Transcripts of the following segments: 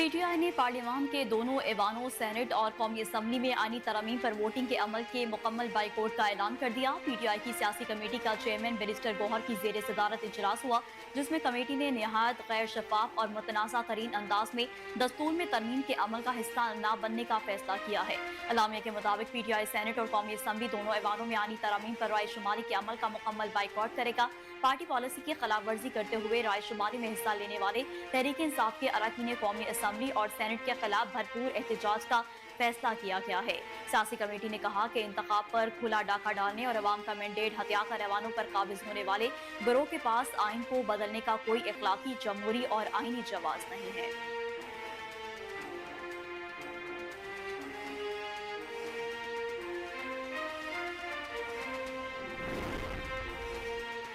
PTI ने पार्लियामान के दोनों ऐवानों सेनेट और कौमी असम्बली में आईनी तरमीम पर वोटिंग के अमल के मुकम्मल बाइकआउट का ऐलान कर दिया। पीटीआई की सियासी कमेटी का चेयरमैन बैरिस्टर गौहर की जेर सदारत इजलास हुआ, जिसमें कमेटी ने निहायत गैर शफाफ और मुतनाज़ा तरीन अंदाज में दस्तूर में तरमीम के अमल का हिस्सा न बनने का फैसला किया है। अलामिया के मुताबिक पीटीआई सेनेट और कौमी असम्बली दोनों ऐवानों में आईनी तरमीम पर रायशुमारी के अमल का मुकम्मल बाइकआउट करेगा। पार्टी पॉलिसी की खिलाफ वर्जी करते हुए रायशुमारी में हिस्सा लेने वाले तहरीक इंसाफ के अरकान कौमी असम्बली और सेनेट के खिलाफ भरपूर एहतजाज का फैसला किया गया है। सियासी कमेटी ने कहा कि इंतखाब पर खुला डाका डालने और अवाम का मैंडेट हत्या कर ऐवानों पर काबिज होने वाले गिरोह के पास आइन को बदलने का कोई इखलाकी, जमहूरी और आईनी जवाज नहीं है।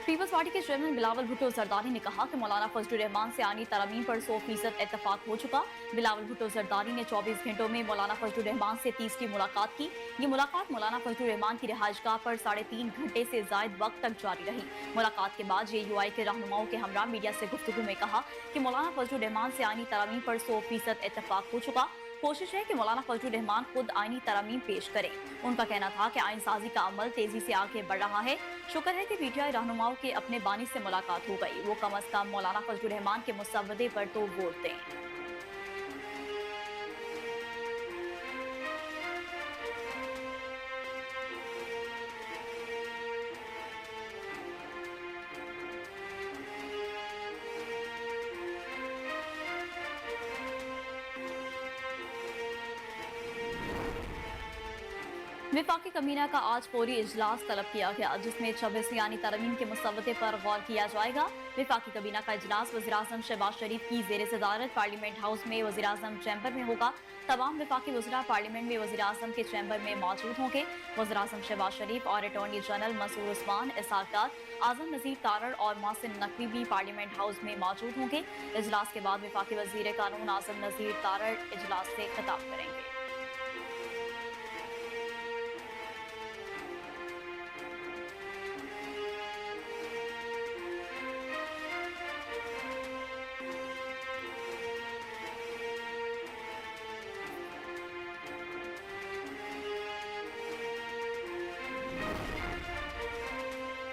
पीपल्स पार्टी के चेयरमैन बिलावल भुट्टो जरदारी ने कहा कि मौलाना फजलुर रहमान से आनी तरमीम पर 100% इत्तफाक हो चुका। बिलावल भुट्टो जरदारी ने 24 घंटों में मौलाना फजलुर रहमान से 30 मुलाकात की। ये मुलाकात मौलाना फजलुर रहमान की रिहाइशगाह पर 3.5 घंटे से जायद वक्त तक जारी रही। मुलाकात के बाद JUI के रहनुमाओं के हमरा मीडिया से गुफ्तगू में कहा कि मौलाना फजलुर रहमान से आनी तरमीम पर 100% इत्तफाक हो चुका। कोशिश है कि मौलाना फजलुर रहमान खुद आईनी तरमीम पेश करें। उनका कहना था कि आइन साजी का अमल तेजी से आगे बढ़ रहा है। शुक्र है कि पीटीआई रहनुमाओं के अपने बानी से मुलाकात हो गई। वो कम अज कम मौलाना फजलुर रहमान के मुसव्वदे पर तो वोट दें। विफाकी कमीना का आज फौरी इजलास तलब किया गया, जिसमें 26वीं आईनी तरमीम के मुसव्वदे पर गौर किया जाएगा। विफाकी कमीना का इजलास वज़ीर-ए-आज़म शहबाज शरीफ की जेर सदारत पार्लियामेंट हाउस में वज़ीर-ए-आज़म चैम्बर में होगा। तमाम विफाकी वज़रा पार्लियामेंट में वज़ीर-ए-आज़म के चैम्बर में मौजूद होंगे। वज़ीर-ए-आज़म शहबाज शरीफ और अटॉर्नी जनरल मसूद उस्मान, इसहाक डार, आज़म नज़ीर तारड़ और मोहसिन नकवी भी पार्लियामेंट हाउस में मौजूद होंगे। इजलास के बाद विफाकी वज़ीर कानून आज़म नज़ीर तारड़ इजलास से खिताब करेंगे।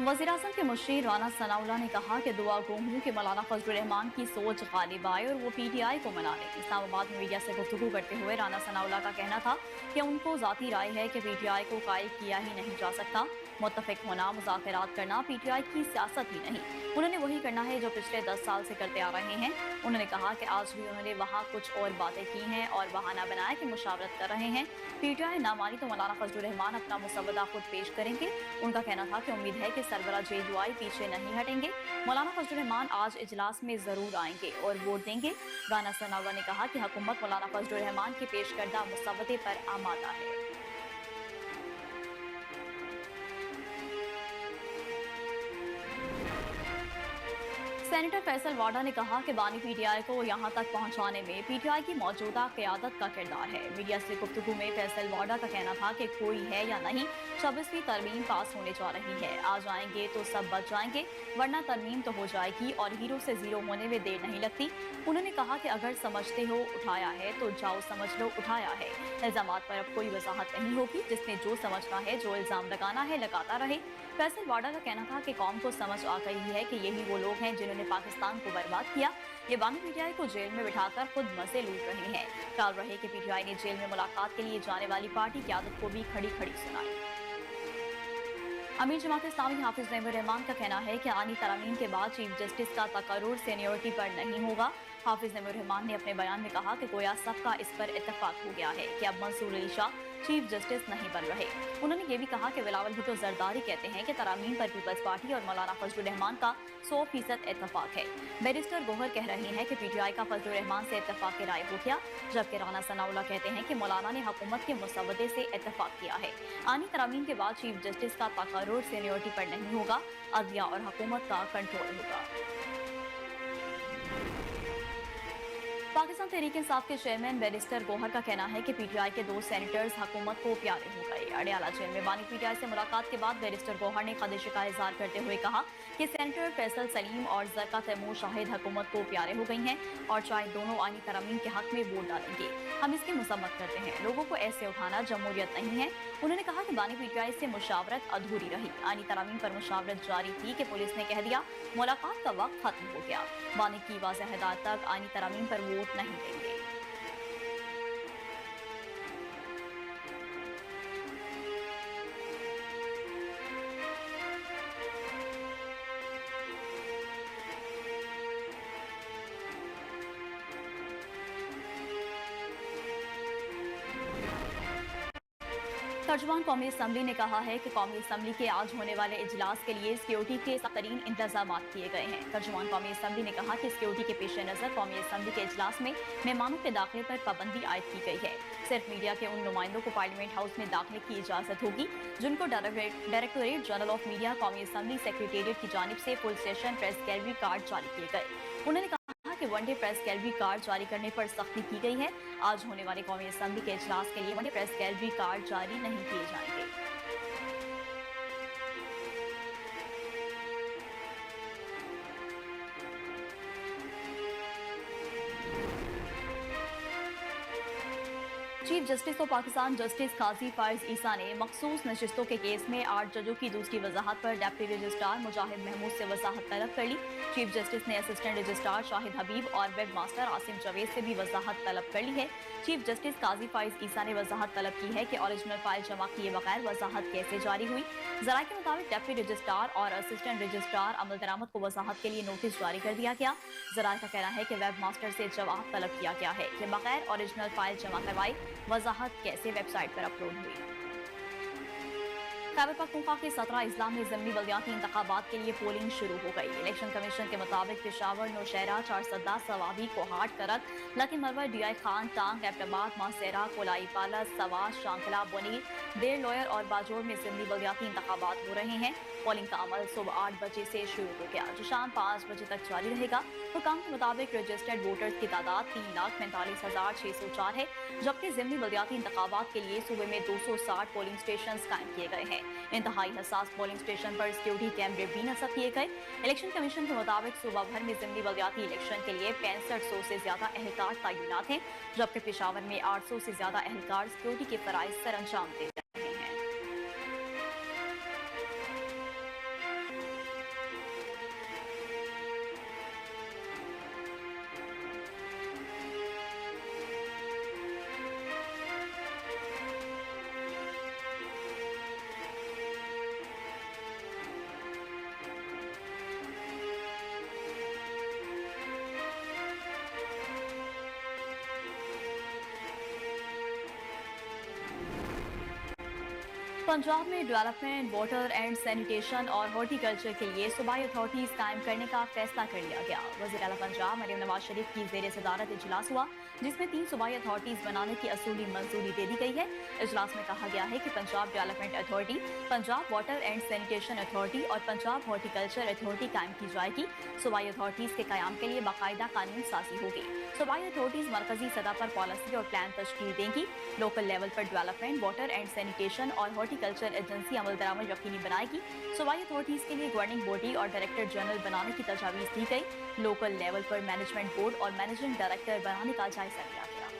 वज़ीर-ए-आज़म के मुशीर राना सनाउल्लाह ने कहा कि दुआ गो हूं कि मौलाना फजलुर रहमान की सोच गालिब आए और वो पीटीआई को मना लें। इस्लामाबाद में मीडिया से गुफ्तगू करते हुए राना सनाउल्लाह का कहना था कि उनको ज़ाती राय है कि पीटीआई को कायल किया ही नहीं जा सकता। मुत्तफिक होना, मुज़ाकरात करना पीटीआई की सियासत ही नहीं। उन्होंने वही करना है जो पिछले 10 साल से करते आ रहे हैं। उन्होंने कहा कि आज भी उन्होंने वहाँ कुछ और बातें की हैं और बहाना बनाया कि मुशावरत कर रहे हैं। पीटीआई ना मानी तो मौलाना फजलुर रहमान अपना मुसव्वदा खुद पेश करेंगे। उनका कहना था कि उम्मीद है कि सरबरा JUI पीछे नहीं हटेंगे। मौलाना फजलुर रहमान आज इजलास में जरूर आएंगे और वोट देंगे। राना सनाउल्लाह ने कहा कि हुकूमत मौलाना फजलुर रहमान के पेश करदा मुसव्वदे पर आमादा है। सेनेटर फैसल वाडा ने कहा कि बानी पीटीआई को यहां तक पहुंचाने में पीटीआई की मौजूदा क़यादत का किरदार है। मीडिया से गुफ्तगू में फैसल वाडा का कहना था कि कोई है या नहीं, 26वीं तरमीम पास होने जा रही है। आ जाएंगे तो सब बच जाएंगे, वरना तरमीम तो हो जाएगी और हीरो से जीरो होने में देर नहीं लगती। उन्होंने कहा कि अगर समझते हो उठाया है तो जाओ समझ लो उठाया है। इल्जामात पर अब कोई वजाहत नहीं होगी। जिसने जो समझना है, जो इल्जाम लगाना है, लगाता रहे। फैसल वाडा का कहना था कि कौम को समझ आ गई है कि यही वो लोग हैं जिन्होंने पाकिस्तान को बर्बाद किया। ये बानी पीटीआई को जेल में बिठाकर खुद मजे लूट रहे हैं। ख्याल रहे कि पीटीआई ने जेल में मुलाकात के लिए जाने वाली पार्टी क़यादत को भी खड़ी खड़ी सुनाई। अमीर जमात इस्लामी हाफिज नईमुर रहमान का कहना है कि आनी तरमीम के बाद चीफ जस्टिस का तकर्रुर सीनियरिटी पर नहीं होगा। हाफिज नईमुर रहमान ने अपने बयान में कहा कि गोया सबका इस पर इत्तफाक हो गया है कि अब मंसूर अली शाह चीफ जस्टिस नहीं बन रहे। उन्होंने ये भी कहा कि बिलावल भुट्टो जरदारी कहते हैं कि तरमीम पर पीपल्स पार्टी और मौलाना फजलुर रहमान का 100% इत्तफाक है। बैरिस्टर गौहर कह रही हैं कि पीटीआई का फजलुर रहमान से इत्तफाक राय हो गया, जबकि राना सनाउल्लाह कहते हैं कि मौलाना ने हुकूमत के मुसव्वदे से इत्तफाक किया है। आनी तरमीम के बाद चीफ जस्टिस का तकर्रुर सीनियरिटी पर नहीं होगा, अदलिया और हुकूमत का कंट्रोल होगा। पाकिस्तान तहरीक इंसाफ के चेयरमैन बैरिस्टर गौहर का कहना है कि पीटीआई के 2 सेनेटर्स हुकूमत को प्यारे हो गए। अडयाला जेल में बानी पीटीआई से मुलाकात के बाद बैरिस्टर गौहर ने खदशे का इजहार करते हुए कहा कि सेनेटर फैसल सलीम और जरका तैमूर शाहिद हुकूमत को प्यारे हो गई हैं और चाहे दोनों आईनी तरमीम के हक में वोट डालेंगे। हम इसकी मसम्मत करते हैं। लोगों को ऐसे उठाना जमहूरियत नहीं है। उन्होंने कहा कि बानी पीटीआई से मुशावरत अधूरी रही। आईनी तरमीम पर मुशावरत जारी थी कि पुलिस ने कह दिया मुलाकात का वक्त खत्म हो गया। बानी की वाज़ेह हिदायत तक आईनी तरमीम पर वोट नहीं देंगे। तर्जुमान कौमी असम्बली ने कहा है कि कौमी असम्बली के आज होने वाले इजलास के लिए सिक्योरिटी के सख्त तरीन इंतजाम किए गए हैं। तर्जुमान कौमी असम्बली ने कहा कि सिक्योरिटी के पेश नज़र कौमी असम्बली के इजलास में मेहमानों के दाखिले पर पाबंदी आयद की गई है। सिर्फ मीडिया के उन नुमाइंदों को पार्लियामेंट हाउस में दाखिले की इजाज़त होगी जिनको डायरेक्टोरेट जनरल ऑफ मीडिया कौमी असम्बली सेक्रेटेरिएट की जानिब से full session press gallery card जारी किए गए। उन्होंने कहा कि वनडे प्रेस गैलरी कार्ड जारी करने पर सख्ती की गई है। आज होने वाले कौमी असम्बली के इजलास के लिए वनडे प्रेस गैलरी कार्ड जारी नहीं किए जाएंगे। Chief justice of Pakistan justice Qazi Faez Isa ने मखसूस नशिस्तों के केस में 8 जजों की दूसरी वजाहत पर डिप्टी रजिस्ट्रार मुजाहिद महमूद से वजाहत तलब कर ली। चीफ जस्टिस ने असिस्टेंट रजिस्ट्रार शाहिद हबीब और वेब मास्टर आसिम जवेद से भी वजाहत तलब कर ली है। चीफ जस्टिस काजी फायज ईसा ने वजाहत तलब की है कि ओरिजिनल फाइल जमा किए बगैर वजाहत कैसे जारी हुई। जराये के मुताबिक डिप्टी रजिस्ट्रार और असिस्टेंट रजिस्ट्रार अमल दरामद को वजाहत के लिए नोटिस जारी कर दिया गया। जराये का कहना है कि वेब मास्टर से जवाब तलब किया गया है कि बगैर ओरिजिनल फाइल जमा करवाए वजाहत कैसे वेबसाइट पर अपलोड हुई। खैबर पख्तूनख्वा के 17 अजला में ज़िमनी बल्दियाती इंतखाबात के लिए पोलिंग शुरू हो गई। इलेक्शन कमीशन के मुताबिक पेशावर, नौशहरा, चारसदा, सवाबी, कोहाट, करक, लकी मरवर, डीआई खान, टांग, एबटाबाद, मासेरा, कोलाई पालस, सवास, शांकला, बोनीर, देर लोयर और बाजोड़ में ज़िमनी बल्दियाती इंतखाबात हो रहे हैं। पोलिंग का अमल सुबह 8 बजे से शुरू हो गया जो शाम 5 बजे तक जारी रहेगा। हुकाम के मुताबिक रजिस्टर्ड वोटर्स की तादाद 3,45,604 है, जबकि ज़िमनी बल्दियाती इंतखाबात के लिए सूबे में 260 पोलिंग स्टेशन कायम किए गए हैं। इंतहाई हसास पोलिंग स्टेशन पर सिक्योरिटी कैमरे भी नस्ब किए गए। इलेक्शन कमीशन के मुताबिक सूबा भर में ज़िमनी बल्दियाती इलेक्शन के लिए 6500 से ज्यादा एहलकार तैनात हैं, जबकि पेशावर में 800 से ज्यादा एहलकार सिक्योरिटी के फराइज सर अंजाम दे रहे हैं। पंजाब में डेवलपमेंट, वाटर एंड सैनिटेशन और हॉर्टिकल्चर के लिए सूबाई अथॉरिटीज कायम करने का फैसला कर लिया गया। वज़ीर आला पंजाब मरियम नवाज शरीफ की ज़ेर सदारत इजलास हुआ जिसमें 3 सूबाई अथॉरिटीज बनाने की असूली मंजूरी दे दी गई है। इजलास में कहा गया है कि Punjab development authority, Punjab water and sanitation authority और पंजाब हॉर्टिकल्चर अथॉरिटी कायम की जाएगी। सूबाई अथॉरिटीज के कयाम के लिए बाकायदा कानून साजी होगी। सूबाई अथॉरिटीज मरकजी सतह पर पॉलिसी और प्लान तश्कील देंगी। लोकल लेवल पर डेवलपमेंट, वाटर एंड सैनिटेशन और हॉर्टिकल्चर एजेंसी अमल दरामद यकीनी बनाएगी। सूबाई अथॉरिटीज के लिए गवर्निंग बॉडी और डायरेक्टर जनरल बनाने की तजावीज़ दी गई। लोकल लेवल पर मैनेजमेंट बोर्ड और मैनेजिंग डायरेक्टर बनाने का जायजा लिया गया।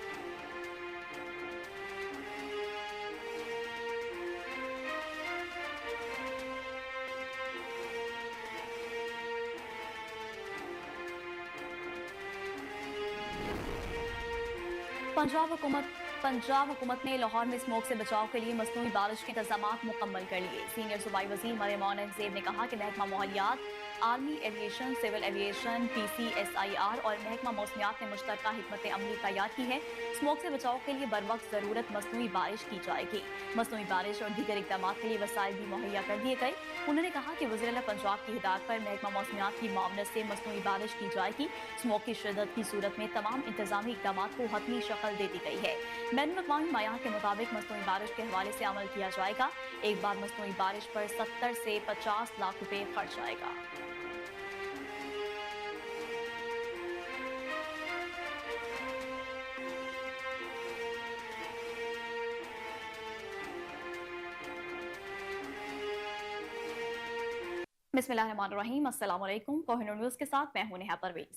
पंजाब हुकूमत ने लाहौर में स्मोक से बचाव के लिए मसनूई बारिश के इंतजाम मुकम्मल कर लिए। सीनियर सूबाई वज़ीर मरियम नवाज़ ने कहा कि महकमा माहौलियात, army aviation, civil aviation, PCSIR और महकमा मौसमियात ने मुश्तरका हिकमत अमली तैयार की है। स्मोक से बचाव के लिए बर वक्त ज़रूरत मसनूई बारिश की जाएगी। मसनूई बारिश और दीगर इक़दाम के लिए वसाइल भी मुहैया कर दिए गए। उन्होंने कहा कि वज़ीर आला पंजाब की हिदायत पर महकमा मौसमियात की मामलत से मसनूई बारिश की जाएगी। स्मोक की शिद्दत की सूरत में तमाम इंतजामी इक़दाम को हतमी शक्ल दे दी गई है। बैनुल अक़वामी मयार के मुताबिक मसनूई बारिश के हवाले से अमल किया जाएगा। एक बार मसनूई बारिश पर 70 से 50 लाख रुपए खर्च आएगा। बिस्मिल्लाहिर्रहमानिर्रहीम, अस्सलाम वालेकुम। कोहिनूर न्यूज़ के साथ मैं हूं नेहा परवेज।